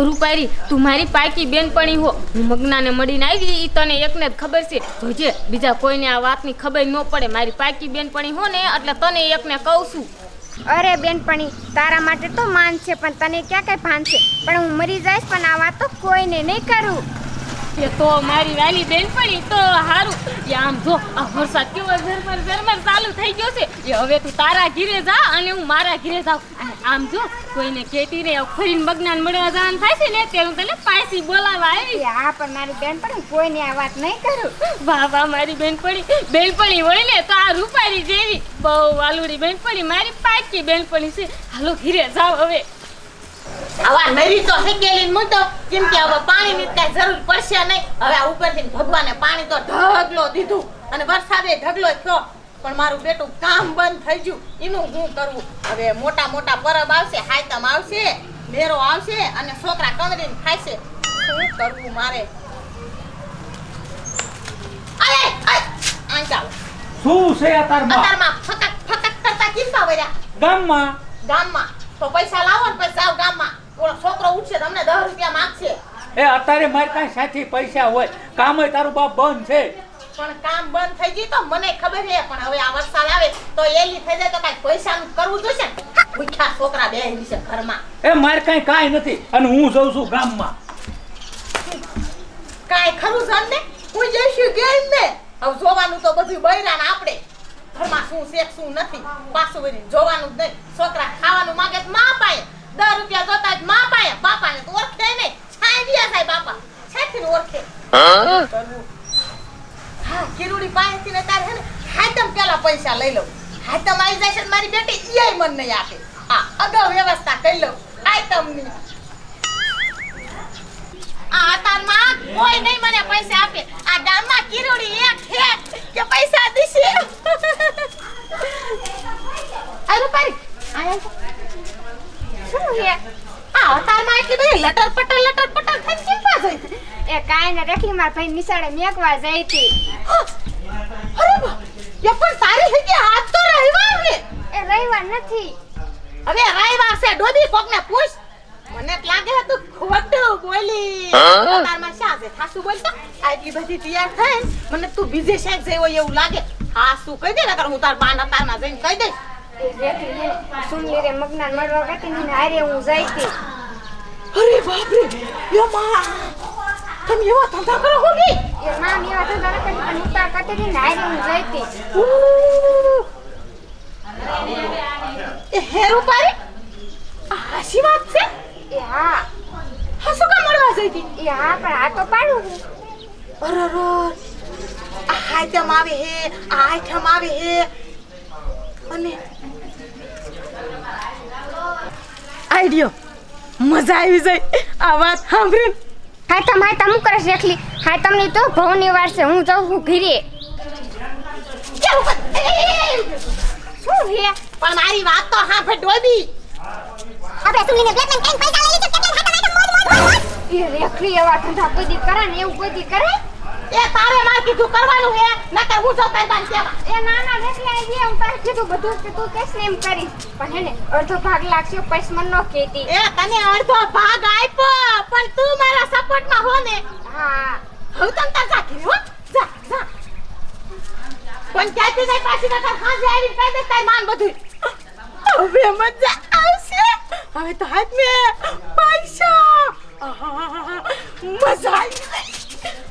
રૂપારી તું મારી પાકી બેનપણી હો. હું મગનાને મળીને આવી ઈ તને એકને જ ખબર છે. જોજે બીજા કોઈને આ વાતની ખબર ન પડે. મારી પાકી બેનપણી હો ને એટલે તને એકને કહું છું. અરે બેનપણી તારા માટે તો માન છે પણ તને ક્યાં કઈ ભાન છે. પણ હું મરી જઈશ પણ આ વાત તો કોઈને નહીં કરું. એ તો મારી વાલી બેનપણી તો હારું. આમ જો આ વરસાદ કેવો ઝરમર ચાલુ થઈ ગયો છે. એ હવે તું તારા ઘીરે જા અને હું મારા ઘીરે જાઉં. અને આમ જો કોઈને કેતી રે ફરીને મગનાન મળવા જવાનું થાય છે ને તે હું તને પાછી બોલાવા આવી. હા પણ મારી બેનપણી કોઈને આ વાત નહીં કરું. વાહ વાહ મારી બેનપણી હોય ને તો આ રૂપારી જેવી બહુ વાલુડી બેનપણી મારી પાકી બેનપણી છે. હાલો ઘીરે જાવ હવે. આવા નરી તો હેકેલીન મૂતો કેમ કે હવે પાણીની કઈ જરૂર પડશે નહીં. હવે આ ઉપરથી ભગવાને પાણી તો ઢગલો દીધું અને વરસાદે ઢગલો થયો પણ મારું બેટું કામ બંધ થઈ ગયું. એનું શું કરવું હવે? મોટા પરબ આવશે, હાયતમ આવશે, મેરો આવશે અને છોકરા કમરીને ખાશે. શું કરવું મારે? અરે આ ચાલો શું છે અતારમાં ફકક કરતા કિંપા વર્યા ગામમાં તો પૈસા લાવો ને પછી આવ ગામમાં. ઓલો છોકરો ઉઠશે તમને 10 રૂપિયા માંગશે. એ અત્યારે મારી પાસે સાથી પૈસા હોય, કામય તારું બાપ બંધ છે. પણ કામ બંધ થઈ ગયું તો મને ખબર છે પણ હવે આ વરસાદ આવે તો એલી થઈ જાય તો કાઈ પૈસાનું કરવું જોઈશે ને. ભૂખ્યા છોકરા બેહી છે ઘરમાં. એ મારે કાઈ નથી અને હું જઉં છું ગામમાં. કાઈ ખરું છે ને? હું જઈશું ગેમ ને. હવે જોવાનું તો બધું બૈરાને આપણે ઘરમાં શું છે શું નથી પાછું વળી જોવાનું જ નહીં. છોકરા ખાવાનું માંગે તો માં પાય, 10 રૂપિયા જોતા જ માં પાય. બાપાને તો ઓળખે નહીં. છાઈ ગયા થાય બાપા છાઈથી ઓળખે. હા કિરુડી પાસેથી ને તારે હે ને હાયતમ પેલા પૈસા લઈ લઉં. હાયતમ આવી જાય છે મારી બેટી ઈય મન નહીં આપે. આ અગાઉ વ્યવસ્થા કરી લઉં હાયતમની. આ અતારમાં કોઈ નહીં મને પૈસા આપે. આ ગામમાં કિરુડી એક છે કે પૈસા દીશે. આ રૂપારી આયા શું હે? આ અતારમાં એટલી બધી લટર પટર થઈ કેમ પાસ થઈ? એ કાઈ ને રેખલી માર ભાઈ નિશાળે મેકવા જઈ હતી. અરે બા એ પણ તારી હજી હાથ તો રવિવાર છે. એ રવિવાર નથી. હવે રવિવાર છે ડોબી કોકને પૂછ. મને લાગે હતું ખોટું બોલી. તારમાં શા છે? ખાસું બોલતો આટલી બધી તૈયાર થઈ મને તું બીજે શેક જેવો એવું લાગે. હા શું કહી દે નકર હું તાર બાના તારમાં જઈને કહી દઈશ. એ રેખલી સુનલી રે મગનાન મળવા ગઈ ને હારે હું જઈ હતી. અરે બાપ રે યો માં તમે એવા ધંધા કરો હો બી? એ નામ એવા ધંધા ન કરી પણ ઉતાર કરતી ને હારે હું જઈ હતી. એ હેરું પારે આ હાસી વાત છે? એ હા હાસુ કા મળવા જઈ હતી? એ હા પણ આ તો પાડું હું. અરર આ હાયતમ આવે હે, આ આઈટમ આવે હે અને આઈડિયો મજા આવી જાય આ વાત સાંભળીને. હાયતમ હું કરે રેખલી? હાયતમની તો ભવની વાર છે. હું જાઉં છું ઘરે. શું હે? પણ મારી વાત તો સાંભળ ડોબી. આપણે સુનીને બ્લેકમેન કરીને પૈસા લઈ લીધો કેટલા હાથમ મોજ. એ રેખલી એવા ધંધા કોઈ દી કરે ને એવું કોઈ દી કરે? એ તારે માર કીધું કરવાનું હે નકર હું જો કઈ બાન કેવા. એ ના રેખલી આવી જે હું તારે કીધું બધું કે તું કેસ ને એમ કરીશ પણ હે ને અડધો ભાગ લાગશે પૈસ મન નો કેતી. એ તને અડધો ભાગ આપ્યો પણ તું મારા સપોર્ટમાં હો ને. હા હું તને તાર સાથી હો જા પણ ક્યાંથી જાય પાછી નકર હાજે આવી કહી દે તાર માન બધું. હવે મજા આવશે. હવે તો હાથ મે પૈસા મજા આવી.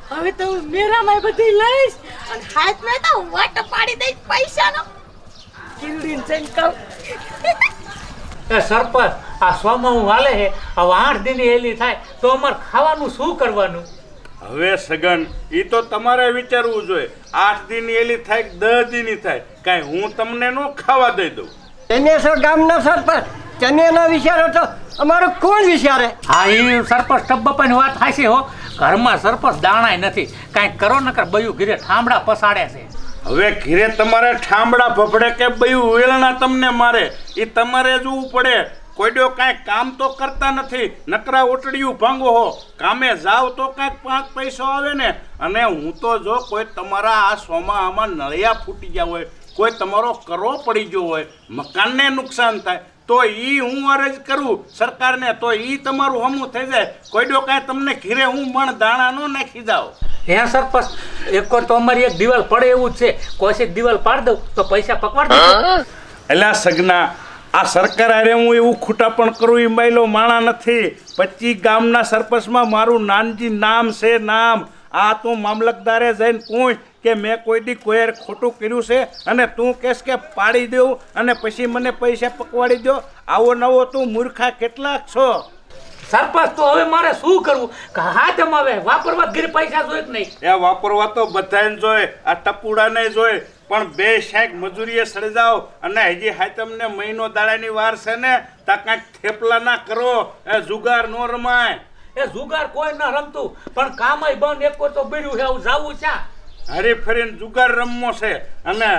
હવે તો મેરામાં બધી લઈશ અને હાથ મે તો વટ પાડી દઈશ પૈસાનો. કિરુડીન જઈને કહું એ સરપંચ આ સોમાં હું હાલે છે હવે 8 દિન એલી થાય તો અમારે ખાવાનું શું કરવાનું? હવે સગન ઈ તો તમારે વિચારવું જોઈએ. 8 દિન એલી થાય કે 10 દિન થાય કાંઈ હું તમને નો ખાવા દઈ દઉં. ચનેસર ગામના સરપંચ ચનેનો વિચારો તો અમારો કોણ વિચારે? હા એ સરપંચ ટબ્બાની વાત હાચી હો. ઘરમાં સરપંચ દાણાય નથી. કાંઈક કરો નકર બયું ઘીરે ઠામડા પસાડે છે. હવે ઘીરે તમારે ઠામડા ભભડે કે બયું વેલણા તમને મારે એ તમારે જોવું પડે. કોઈડો કાંઈ કામ તો કરતા નથી, નકરા ઓટડિયું ભાંગો હો. કામે જાવ તો કાંઈક 5 પૈસો આવે ને. અને હું તો જો કોઈ તમારા આ સોમાં નળિયા ફૂટી ગયા હોય, કોઈ તમારો કરો પડી ગયો હોય, મકાનને નુકસાન થાય તો ઈ હું અરજ કરું સરકારને તો ઈ તમારું હમું થઈ જાય. કોઈડો કાંઈ તમને ઘીરે હું મણ દાણા નો નાખી જાઉં. હે સરપંચ એક વાર તો અમારી એક દિવાલ પડે એવું જ છે, કોશિક દિવાલ પાડ દઉં તો પૈસા પકવાડ દઉં. એલા સગના આ સરકાર હારે હું એવું ખૂટાપણ કરું એ માયલો માણા નથી. 25 ગામના સરપંચમાં મારું નાનજી નામ છે નામ. આ તું મામલતદારે જઈને પૂછ કે મેં કોઈ દી કોઈ ખોટું કર્યું છે અને તું કહેશ કે પાડી દઉં અને પછી મને પૈસા પકવાડી દો. આવો નવો તું મૂર્ખા કેટલાક છો. સરપંચ તો હવે મારે શું કરવું? હાથમ આવે વાપરવા ઘરે પૈસા જોઈએ કે નહીં? એ વાપરવા તો બધાને જોઈએ, આ ટપુડાને જોઈએ, પણ બે શાક મજૂરીએ સડી જાઓ અને હજી હાથમને મહિનો દાડાની વાર છે ને તા કાંઈક થેપલા ના કરો. એ જુગાર નો રમાય. એ જુગાર કોઈ ન રમતું પણ કામય બંધ. એક વાર તો બીડ્યું છે આવું જાવું છે. હરી ફરીને જુગાર રમવો છે અને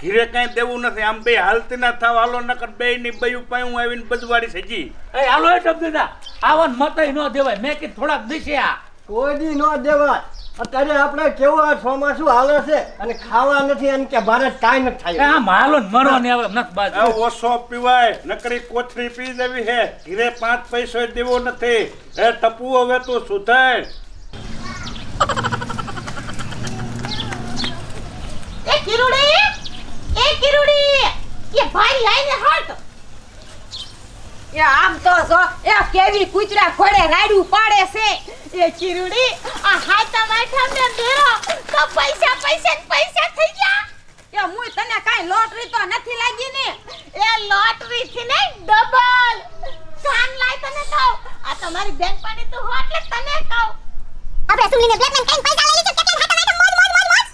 ઘીરે કાંઈ દેવું નથી. આમ બે હાલતી ના થાવ હાલો નકર બે ની બયું પાયું આવીને બજવાડી છે જી. એ હાલો એ ટપદા આવા મતય ન દેવાય. મેં કીધું થોડાક દિવસે આ કોઈ દી ન દેવાય. અત્યારે આપણે કેવું આ ચોમાસું હાલે છે અને ખાવા નથી અને કે ભારત કાંઈ નથી થાય. આમ હાલો ને મરો ને હવે નથી બાજુ. ઓછો પીવાય નકરી કોથરી પી દેવી છે. ઘીરે 5 પૈસો દેવો નથી. એ ટપુ હવે તું સુધાર. એ કિરુડી એ ભાઈ આઈને હટ. એ આમ તો જો એ કેવી કૂતરા ખોડે રાડું પાડે છે. એ કિરુડી આ હાથા માથા ને દેરો તો પૈસા થઈ ગયા. એ મુય તને કાઈ લોટરી તો નથી લાગી ને? એ લોટરી થી ને ડબલ કાન લાય તને કહું. આ તમારી બેંક પાણી તું હો એટલે તને કહું. આપણે સુનીને બ્લેકમેન કઈ પૈસા લઈ લીધું કેટલા ખાતા મોજ મોજ મોજ મોજ.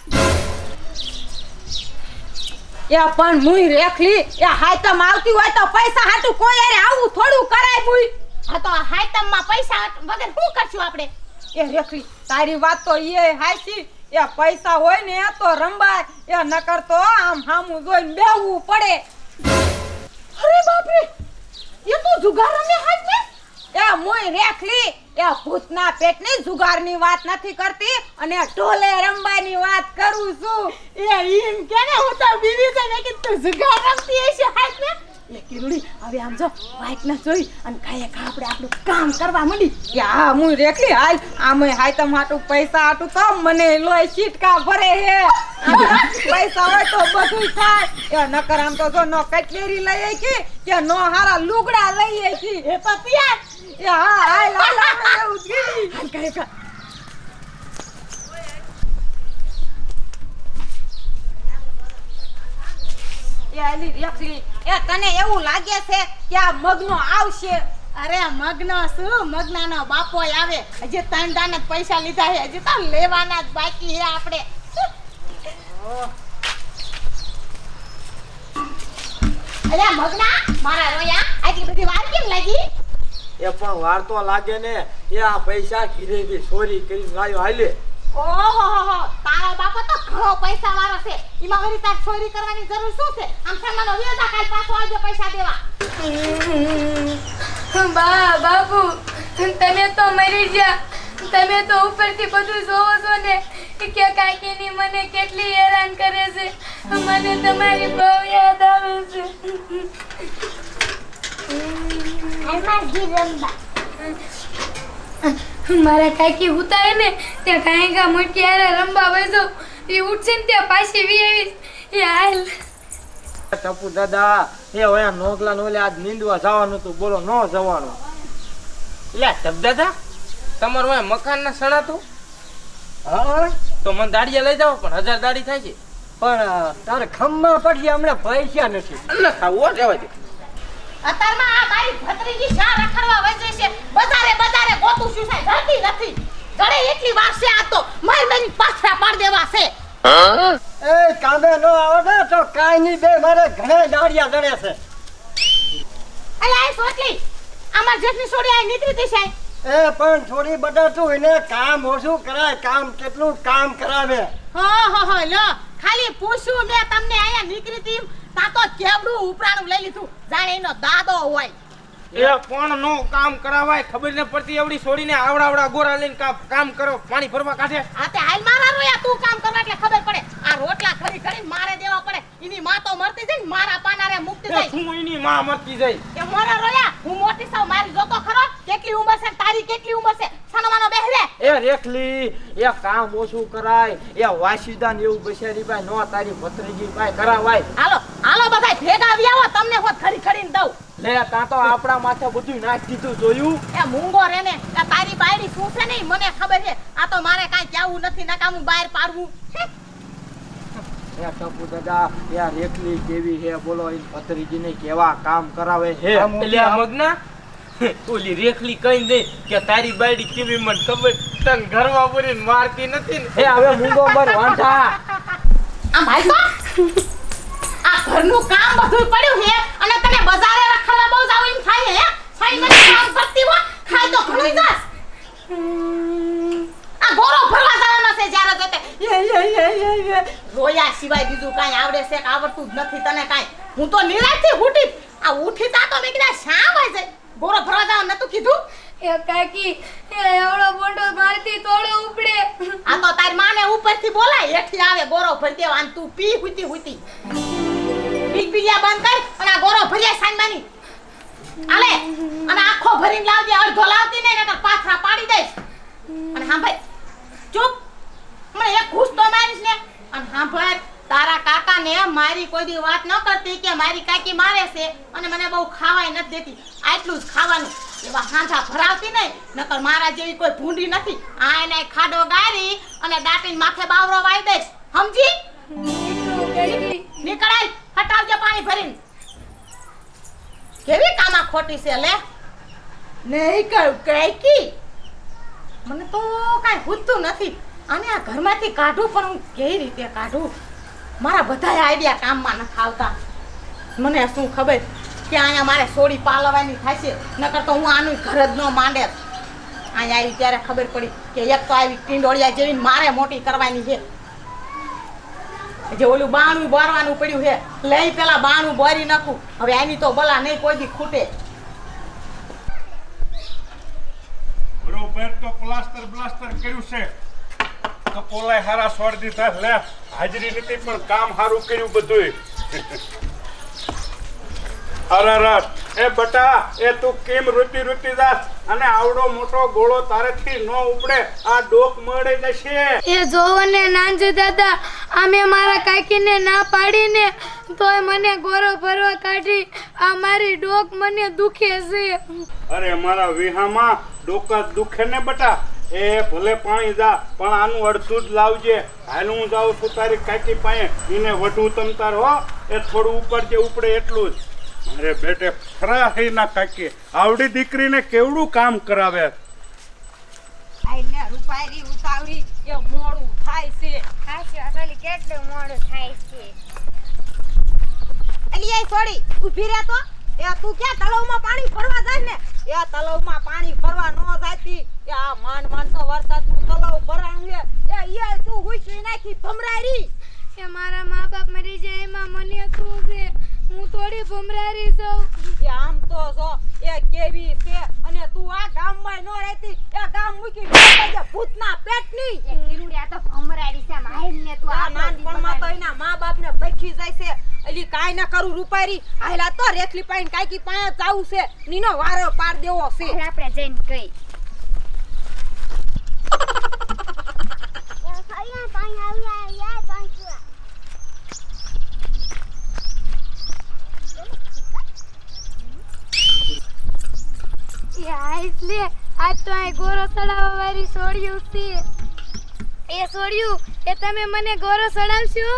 એ પણ મુય રેખલી એ હાઈતમ આવતી હોય તો પૈસા હાટું કોઈ અરે આવું થોડું કરાય મુય. આ તો હાઈતમ માં પૈસા વગર શું કરશું આપણે? એ રેખલી તારી વાત તો એ હાચી. એ પૈસા હોય ને તો રંબાય. એ નકર તો આમ હામું જોઈને બેહવું પડે. અરે બાપ રે એ તો જુગાર રમે હાથ ને. એ મોય રેખલી એ ભૂતના પેટની જુગારની વાત નથી કરતી અને ઢોલે રંબાની વાત કરું છું. એ ઈમ કેને હું તો બીવી છે ને કે તું જુગાર રમતી હશે હાથ ને. એ કિરુડી હવે આમ જો વાઈટ ના જોઈ અને કાય આપણે આપણું કામ કરવા માંડી. યા મુય રેખલી હાલ આમે હાઈતમ હાટું પૈસા હાટું તો મને લોય ચીટકા ભરે હે. પૈસા હોય તો બધું થાય. એ નકર આમ તો જો નો કટલેરી લઈ આઈ કે નો હારા લુગડા લઈ આઈ. એ પપિયા એ હા હાલ હાલ આપણે એવું જી. હાલ કરે કા. એ આલી રેખલી એ તને એવું લાગે છે કે આ મગનો આવશે? અરે મગનો શું મગનાનો બાપો આવે. હજી 3 દાના જ પૈસા લીધા છે. હજી તો લેવાના જ બાકી છે આપણે. અરે મગના મારા રોયા આટલી બધી વાર કેમ લાગી? એ પણ વાર તો લાગે ને. એ આ પૈસા ઘીરેથી ચોરી કરીને લાવ્યો હાલે. ઓહો તારો બાપો તો ઘણો પૈસા વાળો છે. એમાં વળી તાર ચોરી કરવાની જરૂર શું છે? આમ સામાનો વેદા કાલ પાછો આવજો પૈસા દેવા. બાપુ તમે તો મરી ગયા. તમે તો ઉપરથી બધું જોવો છો ને કે કાકીની મને કેટલી હેરાન કરે છે. મને તમારી બહુ યાદ આવે છે. મારા કાકી ઉતારે ને ત્યાં કાંઈ કા મોટી હારે રંબા વજો એ ઉઠશે ને ત્યાં પાછી વી આવીશ. એ હાલ ટપુ દાદા એ હવે નોકલા નોલે આજ નીંદવા જવાનું હતું. બોલો ન જવાનું? એટલે તબદાદા તમારું અહીં મકાન ના સણાતું હા તો મને દાડિયા લઈ જાઓ પણ 1000 દાડી થાય છે. પણ તારે ખમ્મા પછી હમણાં પૈસા નથી. ન ખાવું જવા દે. અત્યારમાં આ મારી ભત્રીજી શા રખડવા વજે છે. બજારે ગોતું છું સાહેબ ધરતી નથી. ઘરે એટલી વાર છે આ તો મારી પાછા પાડ દેવા છે. એ કામે ન આવે તો કાઈ નહીં. બે મારે ઘરે દાડિયા જડે છે. અલા એ સોટલી અમાર જેટલી છોડી આ નીકળી છે. એ પણ થોડી બટાતું એને કામ ઓછું કરાય. કામ કેટલું કામ કરાવે. હો લો ખાલી પૂછું મેં તમને આયા નીકળી તા તો કેવડું ઉપરાણું લઈ લીધું જાણે એનો દાદો હોય. એ પણ નો કામ કરાવાય. ખબર ન પડતી એવડી છોડીને આવડા ગોરા લઈને કામ કરો પાણી ભરવા કાઢે. આ તે હાલ મારા રોયા તું કામ કરવા એટલે ખબર પડે. આ રોટલા ખરી મારે દેવા પડે એની માં તો મરતી જાય ને મારા પાનારે મુક્તિ એ જાય શું એની માં મરતી જાય કે મોરા રોયા હું મોટી સાવ મારી જોતો ખરો કેટલી ઉંમર છે ને તારી કેટલી ઉંમર છે સાનો બેહરે એ રેખલી એ કામ ઓછું કરાય એ વાસીદાન એવું બિચારી ભાઈ નો તારી ભત્રીજી ભાઈ કરાવાય હાલો હાલો બધા ભેગા આવી આવો તમને હોત ખરી ખરીને દઉં લે તા તો આપણા માથે બધું નાખી દીધું જોયું એ મૂંગો રે ને કે તારી બાયડી શું છે નહીં મને ખબર છે આ તો મારે કાંઈ કહેવું નથી નકામું બહાર પાડવું એ ટપુ દાદા એ રેખલી કેવી હે બોલો એ ભત્રીજીને કેવા કામ કરાવે હે એટલે આ મગના ઓલી રેખલી કહી દે કે તારી બાયડી કેવી મને ખબર તને ઘરમાં પૂરીને મારતી નથી ને એ હવે મૂંગો બર વાંઢા આમ ભાઈ તો આ ઘરનું કામ બધું પડ્યું છે અને તને બજારે રખડવા બહુ જાવ એમ થાય હે સાઈ મને કામ કરતી હો ખાઈ તો ઘણું જાસ આ ગોરો ભરવા જવાનો છે જ્યારે જોતે રોયા સિવાય બીજું કાંઈ આવડે છે કે આવડતું જ નથી તને કાંઈ હું તો નિરાશથી ઉઠી આ ઉઠી તા તો મેં કીધા શા ભાઈ જાય ગોરો ભરવા જવાનું નતું કીધું એ કાકી એ એવડો બોંડો મારતી તોડો ઉપડે આ તો તારી માને ઉપરથી બોલાય હેઠી આવે ગોરો ભરી દેવા અને તું પી હુતી હુતી પીક પીયા બંધ કર અને આ ગોરો ભર્યા સાંજમાની આલે અને આખો ભરીને લાવજે અડધો લાવતી નહીં નકર પાથરા પાડી દઈશ અને હા ભાઈ ચૂપ મને એક ઘૂસ તો મારીશ ને અને હા ભાઈ તારા કાકાને મારી કોઈ દી વાત ન કરતી કે મારી કાકી મારે છે અને મને બહુ ખાવાય નથી દેતી આટલું જ ખાવાનું એવા હાંધા ભરાવતી નહીં નકર મારા જેવી કોઈ ભૂંડી નથી આ એને ખાડો ગારી અને દાટીને માથે બાવરો વાઈ દઈશ સમજી નીકળાય હટાવજે પાણી ભરીને કેવી કામા ખોટી છે લે નહીં કરું કાકી મને તો કાંઈ પૂછતું નથી અને આ ઘરમાંથી કાઢું પણ હું કેવી રીતે કાઢું મારા બધા આઈડિયા કામમાં ન આવતા મને શું ખબર કે અહીંયા મારે સોડી પાલવાની થાય છે નકર તો હું આનું ઘર જ ન માંડે અહીંયા આવી ત્યારે ખબર પડી કે એક તો આવી ટીંડોળિયા જેવી મારે મોટી કરવાની છે જે ઓલું બાણું બોરવાનું પડ્યું છે લઈ પેલા બાણું બોરી નાખું હવે આની તો બલા નહીં કોઈ દી ખૂટે બરોબર તો પ્લાસ્ટર બ્લાસ્ટર કર્યું છે તો પોલાય હારા છોડ દીધા લે હાજરી નથી પણ કામ સારું કર્યું બધુંય અરરર એ બટા એ તું કેમ રૂતી જાસ અને આવડો મોટો ગોળો તારેથી નો ઉપડે આ ડોક મળે જશે એ જોવો ને નાનજી દાદા અમે મારા કાકીને ના પાડીને તોય મને ગોરો ભરવા કાઢી આ મારી ડોક મને દુખે છે અરે મારા વિહામાં ડોકા દુખે ને બટા એ ભલે પાણી જા પણ આનું અડધું જ લાવજે હાલ હું જાઉં છું તારી કાકી પાસે એને વઢું તમતાર હો એ થોડું ઉપર જે ઉપડે એટલું જ અરે બેટે ખરા હે ના કાકી આવડી દીકરીને કેવડું કામ કરાવે આઈને રૂપારી ઉતાવળી એ મોડું થાય છે હાચી અસલી કેટલું મોડું થાય છે અલી એ છોડી ઊભી રહે તો એ તું ક્યાં તળાવમાં પાણી ભરવા જાય ને એ તળાવમાં પાણી ભરવા ન જાતી એ આ માન તો વરસાદનું તળાવ ભરાણું છે એ તું હુઈ નાખી ભમરારી કે મારા મા બાપ મરી જાય એમાં મને શું છે હું થોડી ભમરારી છું એ આમ તો જો એ કેવી છે અને તું આ ગામમાં ન રહેતી એ ગામ મૂકી દે ભૂતના પેટની એ કિરુડિયા તો ભમરાડી છે માહીને તું આ નાનપણમાં તો એના મા બાપને ભખી જાય છે અલી કાઈ ના કરું રૂપારી હાલા તો રેખલી પાઈને કાકી પાસે જાવું છે નીનો વારો પાર દેવો છે હાલ આપણે જઈને કઈ લે આજ તો આ ગોરો સડાવવા વાળી છોડ્યું છે એ છોડ્યું એ તમે મને ગોરો સડાવશો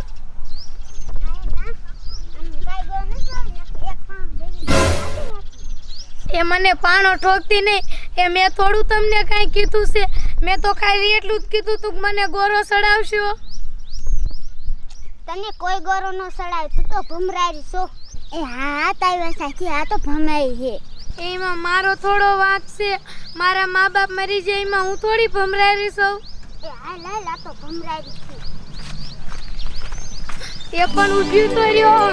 એ મને પાણો ઠોકતી નહીં એ મેં થોડું તમને કાંઈ કીધું છે મેં તો ખાલી એટલું જ કીધું તું મને ગોરો સડાવશો તને કોઈ ગોરો નો સડાય તું તો ભમરારી છો એ હા તારી સાચી આ તો ભમરાઈ છે એમાં મારો થોડો વાંક છે મારા મા બાપ મરી જાય એમાં હું થોડી ભમરારી છું એ હાલ હાલ આ તો ભમરારી છે એ પણ ઊભી તો રહ્યો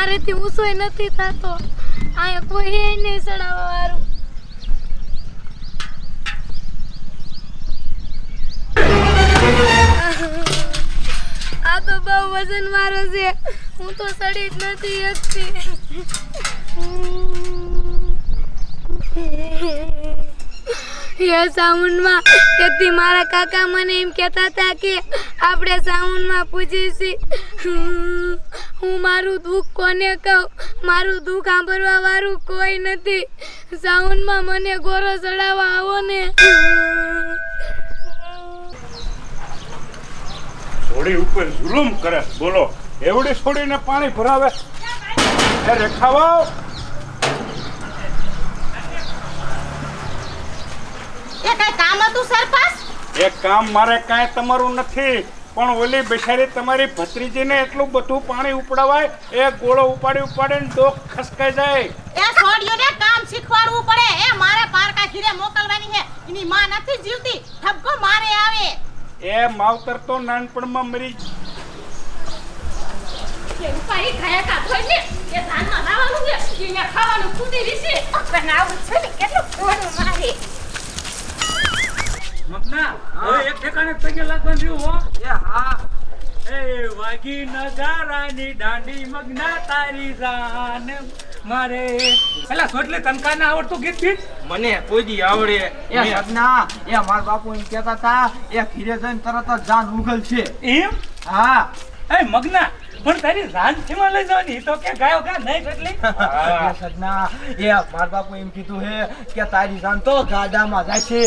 મારેથી ઊંચોય નથી થતો. અહીંયા કોઈ હે નહીં સડાવવા વાળું. આ તો બહુ વજન વાળો છે. હું તો સડી જ નથી શકતી. હે સાઉન્ડમાં તેથી મારા કાકા મને એમ કહેતા હતા કે આપણે સાઉન્ડમાં પૂછીશી. હું મારું દુઃખ કોને કહું? મારું દુઃખ સાંભળવા વાળું કોઈ નથી. સાઉન્ડમાં મને ગોરો ચડાવવા આવો ને. છોડી ઉપર જુલુમ કરે બોલો એવડી છોડીને પાણી ભરાવે એ રેખાવાઓ એ કઈ કામ હતું સરપંચ? એ કામ મારે કાંઈ તમારું નથી પણ ઓલી બેસાડી તમારી ભત્રીજીને એટલું બધું પાણી ઉપડાવાય એ ગોળો ઉપાડીને ડોક ખસકાઈ જાય. એ છોડ્યોને કામ શીખવાડવું પડે. એ મારે પારકા ઘીરે મોકલવાની છે. એની માં નથી જીવતી, ઠપકો મારે આવે. એ માવતર તો નાનપણમાં મરી કે ઉપાડી ખાયા કા થોઈને એ ધાનમાં લાવવાનું છે. અહીંયા ખાવાનું ખૂટી વિશે પણ આવું છે ને કેટલું કોનું મારે. મગના હવે એક ઠેકાણે પગે લાગવાનું રહ્યું હો. એ હા એ વાગી નગારાની દાંડી મગના તારી જાન મારે પેલા સોટલે તનકા ના આવડતું ગીત ગીત મને કોઈ દી આવડે. એ સગના એ મારા બાપુ એમ કહેતા હતા એ ઘીરે જઈને તરત જ જાન ઉગલ છે. એમ હા એ મગના પણ તારી જાન થીમાં લઈ જવાની તો કે ગાયો ગા નહીં સોટલી. એ સગના એ મારા બાપુ એમ કીધું હે કે તારી જાન તો ગાડામાં જશે.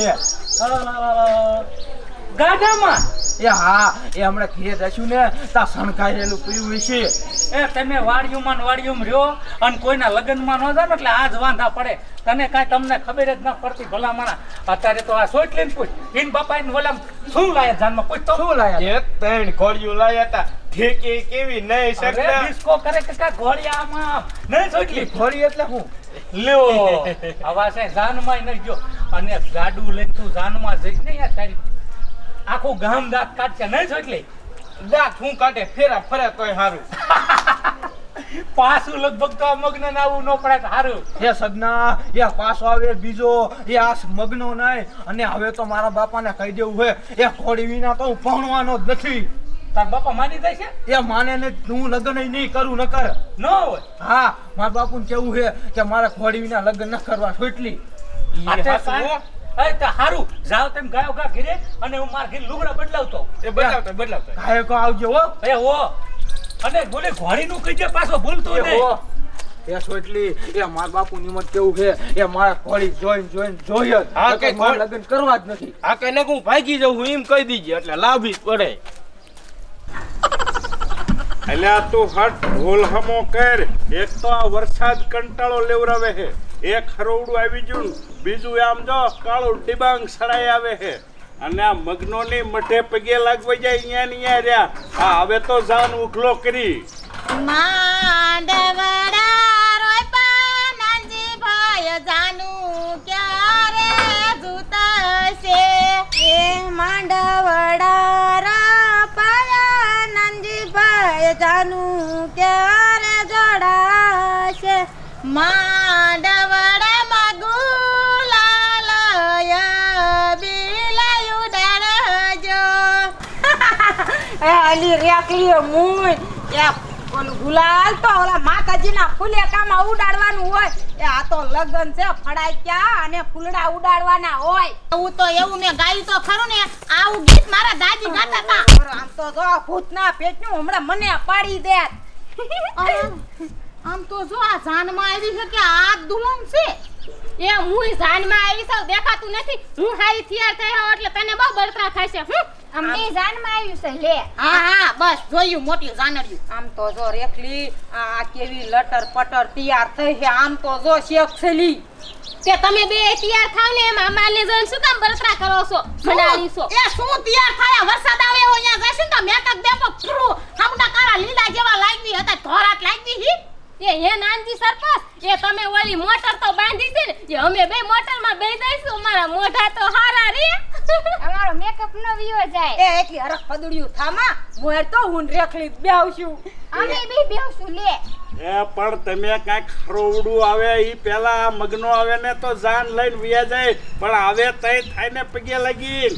ગાડામાં એ હા એ હમણાં ઘીરે જશું ને તા શણકાયેલું પીવું હશે. એ તમે વાડિયુંમાં ને વાડિયુંમાં રહ્યો અને કોઈના લગ્નમાં ન જાવ એટલે આ જ વાંધા પડે. તને કાંઈ તમને ખબર જ ન પડતી ભલા માણા. અત્યારે તો આ સોટલી ને પૂછ ઈન બાપા ને ઓલા શું લાયા જાનમાં પૂછ તો શું લાયા? એક ત્રણ ઘોડિયું લાયા હતા. ઠેકી કેવી નહીં અરે શકતા. ડિસ્કો કરે કે કા ઘોડિયામાં નહીં સોટલી ઘોડી એટલે હું લ્યો આવા છે જાનમાં નહીં ગયો અને ગાડું લઈને તું જાનમાં જઈશ ને યાર તારી આખું ગામ દાંત કાઢશે નહીં સોટલી. દાંત હું કાઢે ફેરા ફરે તોય સારું. પાછું લગભગ તો આ મગ્ન ને આવું ન પડે તો સારું. એ સગના એ પાછો આવે બીજો એ આ મગનો નહીં અને હવે તો મારા બાપાને કહી દેવું હે એ ઘોડી વિના તો હું ભણવાનો જ નથી. તાર બાપા માની જાય છે એ માને ને હું લગ્ન નહીં કરું ન કર. ન હોય હા મારા બાપુને કેવું છે કે મારે ઘોડી વિના લગ્ન ન કરવા છોટલી. એ તો હારું જાવ તેમ ગાયો ગા ઘીરે અને હું માર ઘીર લુગડા બદલાવતો. એ બદલાવતો. ગાયકો આવજો હો. એ હો અને બોલે ઘોડીનું કહીજે પાછો ભૂલતો એ નહીં. હો એ છોટલી એ મારા બાપુ ની મત કેવું છે એ મારા ઘોડી જોઈને જોઈએ જ. હા, નકર મારે લગ્ન કરવા જ નથી. આ કઈ ને હું ભાગી જાઉં હું એમ કહી દીજે એટલે લાભી જ પડે. અલ્યા તું હટ ઢોલ હમો કર. એક તો આ વરસાદ કંટાળો લેવરાવે છે. એક હરોવડું આવી ગયું બીજું આમ જો કાળું ડિબાંગ સડાઈ આવે છે અને આ મગનોની મઠે પગે લાગવા જાય અહીંયા ને અહીંયા રહ્યા. હા હવે તો જાન ઉખલો કરી. માંડવડા રોયપા નાનજી ભાઈ જાનું ક્યારે જૂતશે. એ માંડવડા રોપાયા નાનજી ભાઈ જાનું ક્યારે જોડાશે. માંડવડામાં ગુલાલયા બિલાયું ડાળજો. એ અલી રેકલી મુય એ ઓલું ગુલાલ તો ઓલા માતાજીના ફુલેકામાં ઉડાડવાનું હોય. એ આ તો લગન છે ફડાક્યા અને ફૂલડા ઉડાડવાના હોય. હું તો એવું મેં ગાયું તો ખરું ને આવું ગીત મારા દાદી ગાતા હતા. આમ તો જો ભૂતના પેટનું હમણાં મને પાડી દે. આમ તો જો આ જાનમાં આવી છે કે આ દુલ્હન છે. એ હું જાનમાં આવી છું દેખાતું નથી. હું હારી તૈયાર થઈ હોઉં એટલે તને બહુ બળતરા થાય છે. અમને જાનમાં આવ્યું છે લે. હા બસ જોયું મોટી જાનડિયું. આમ તો જો રેખલી આ કેવી લટર પટર તૈયાર થઈ છે. આમ તો જો શેખ છેલી તે તમે બે તૈયાર થાવ ને એમ અમારને જોઈને શું કામ બળતરા કરો છો? મંડાણી છો. એ શું તૈયાર થાય વરસાદ આવે એવો અહીંયા જશે ને તો મેકઅપ બેપો ફ્રુ હામડા કારા લીલા જેવા લાગવી હતા ધોરાટ લાગવી હી. એ હે નાનજી સરપંચ એ તમે ઓલી મોટર તો બાંધી છે ને એ અમે બે મોટરમાં બેસી જઈશું મારા મોઢા તો હારા રે અમારો મેકઅપ નો વિયો જાય એ એકલી હરખ પદુડિયું થામા મોર તો હું રેખલી બેહું અમે બી બેહશું લે એ પણ તમે કાંઈક ખરોવડું આવે ઈ પેલા મગનો આવે ને તો જાન લઈને વ્યા જાય પણ આવે તઈ થાયને પગે લાગી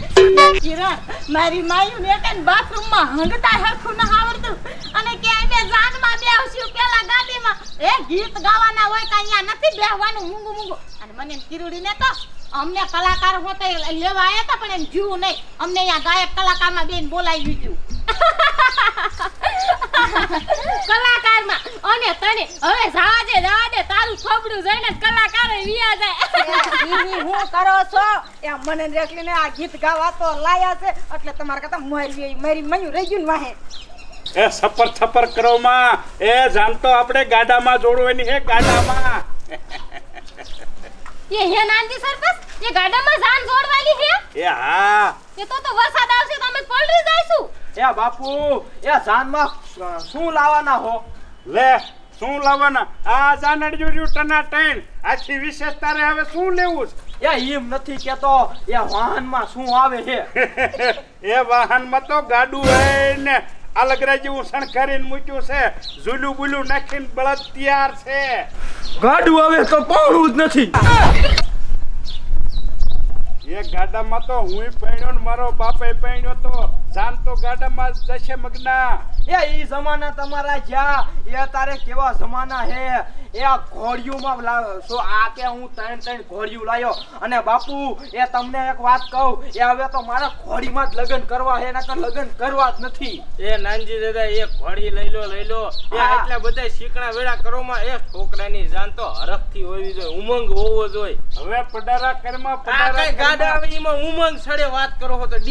કિરણ મારી માયું ને કે બાથરૂમમાં હંગતા હરખું ન આવડતું અને કે અમે જાનમાં બેહશું પેલા ગાડીમાં એ ગીત ગાવાના હોય કે અહીંયા નથી બેહવાનું મૂંગું મૂંગું અને મને કિરુડીને તો અમને કલાકાર હોતે લેવા આયા હતા પણ એમ જીવું નહીં અમને અહીંયા ગાયક કલાકારમાં બેન બોલાવી દીધું કલાકારમાં અને તને હવે જવા દે તારું થોબડું જોઈને કલાકારે વિયા જાય હું કરો છો એ મને રેખલી ને આ ગીત ગાવા તો લાયા છે એટલે તમારે કહેતા મારી મયું રહી ગયું ને વાહે એ સપર છપર કરો માં એ જાણતો આપણે ગાડામાં જોડવાની હે ગાડામાં એ હે નાનજી સરપંચ એ ગાડામાં જાન જોડવાની છે એ હા એ તો વરસાદ આવશે તો અમે પલળી જઈશું એ બાપુ એ જાનમાં શું લાવવાના હો લે શું લાવવાના આ જાનડ્યું ટના ટાઈન આથી વિશેષ તારે હવે શું લેવું છે? એ એમ નથી કેતો એ વાહનમાં શું આવે છે એ વાહનમાં તો ગાડું હે ને અલગરા જેવું શણકારીને મૂક્યું છે ઝૂલું બુલું નાખીને બળદ તૈયાર છે ગાડું આવે તો પહોળું જ નથી એ ગાડામાં તો હું પહેણ્યો ને મારો બાપે પહેણ્યો તો જાન તો ગાડામાં જશે મગના એ ઈ જમાના તમારા જ્યાં એ તારે કેવા જમાના હે એ આ ઘોડિયુંમાં સો આ કે હું ત્રણ ઘોડિયું લાયો અને બાપુ એ તમને એક વાત કહું એ હવે તો મારા ઘોડીમાં જ લગ્ન કરવા હે નકર લગ્ન કરવા જ નથી એ નાનજી દાદા એક ઘોડી લઈ લો એ હા. એટલા બધા શીકણા વેળા કરવામાં એક છોકરાની જાન તો હરખથી હોવી જોઈએ ઉમંગ હોવો જોઈએ હવે પડારા કરમાં આ કઈ ગાડા આવે એમાં ઉમંગ સડે વાત કરો છો તો